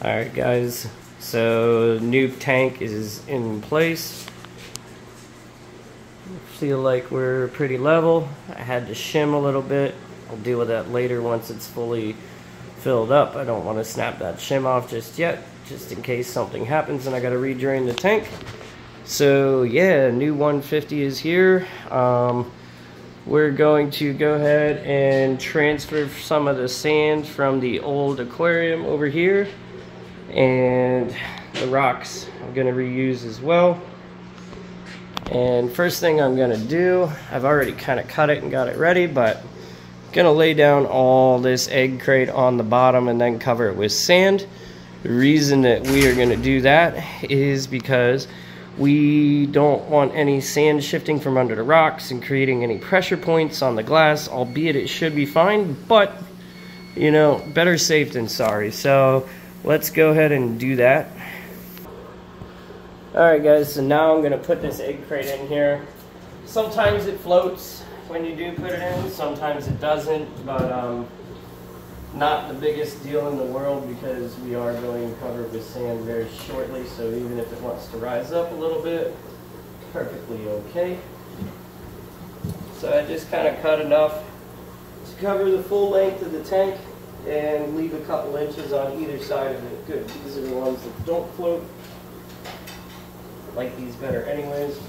Alright guys, so new tank is in place. Feel like we're pretty level. I had to shim a little bit. I'll deal with that later once it's fully filled up. I don't want to snap that shim off just yet, just in case something happens and I gotta re-drain the tank. So yeah, new 150 is here. We're going to go ahead and transfer some of the sand from the old aquarium over here, and the rocks I'm going to reuse as well. And first thing I'm going to do, I've already kind of cut it and got it ready, but I'm going to lay down all this egg crate on the bottom and then cover it with sand. The reason that we are going to do that is because we don't want any sand shifting from under the rocks and creating any pressure points on the glass, albeit it should be fine, but you know, better safe than sorry. So let's go ahead and do that. Alright guys, so now I'm going to put this egg crate in here. Sometimes it floats when you do put it in, sometimes it doesn't, but not the biggest deal in the world because we are going to cover it with sand very shortly, so even if it wants to rise up a little bit, perfectly okay. So I just kind of cut enough to cover the full length of the tank and leave a couple inches on either side of it. Good, these are the ones that don't float. I like these better anyways. So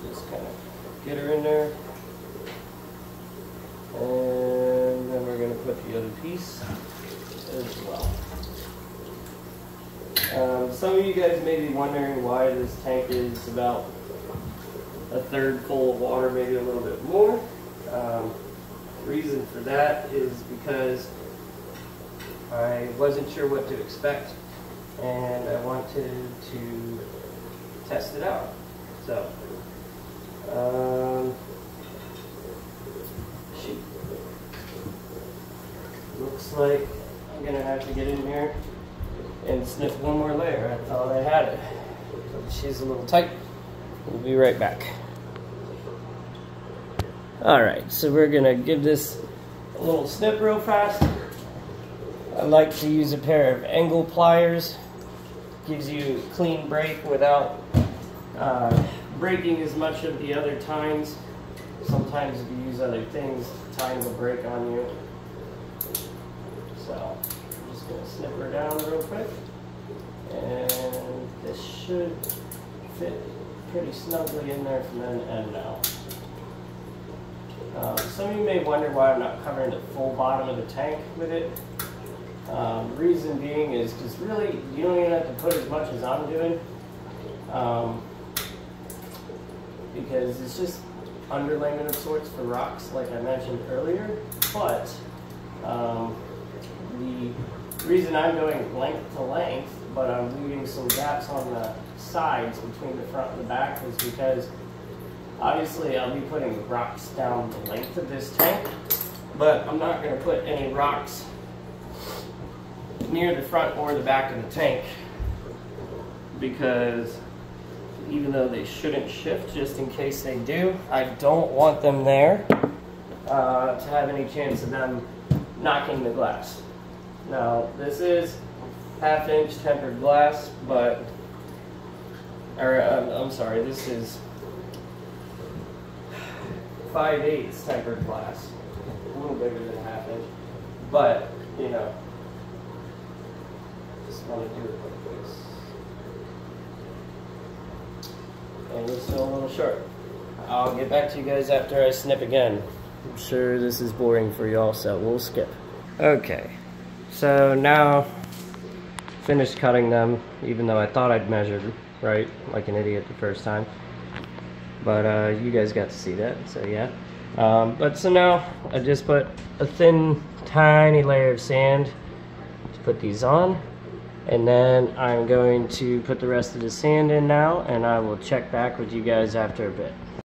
just kind of get her in there. And then we're going to put the other piece as well. Some of you guys may be wondering why this tank is about a third full of water, maybe a little bit more. The reason for that is because I wasn't sure what to expect and I wanted to test it out. So, looks like I'm gonna have to get in here and sniff one more layer. I thought I had it. But she's a little tight. We'll be right back. Alright, so we're gonna give this a little snip real fast. I like to use a pair of angle pliers. Gives you a clean break without breaking as much of the other tines. Sometimes if you use other things, tines will break on you. So I'm just going to snip her down real quick, and this should fit pretty snugly in there from end to end now. Some of you may wonder why I'm not covering the full bottom of the tank with it. The reason being is because really you don't even have to put as much as I'm doing, because it's just underlayment of sorts for rocks like I mentioned earlier, but the reason I'm going length to length, but I'm leaving some gaps on the sides between the front and the back, is because obviously I'll be putting rocks down the length of this tank, but I'm not going to put any rocks near the front or the back of the tank, because even though they shouldn't shift, just in case they do, I don't want them there to have any chance of them knocking the glass. Now, this is 1/2 inch tempered glass, but, I'm sorry, this is 5/8 tempered glass. A little bigger than 1/2 inch, but, you know, just want to do it like this. And it's still a little short. I'll get back to you guys after I snip again. I'm sure this is boring for y'all, so we'll skip. Okay, so now finished cutting them, even though I thought I'd measured right, like an idiot the first time. But you guys got to see that, so yeah. But so now I just put a thin, tiny layer of sand to put these on. And then I'm going to put the rest of the sand in now, and I will check back with you guys after a bit.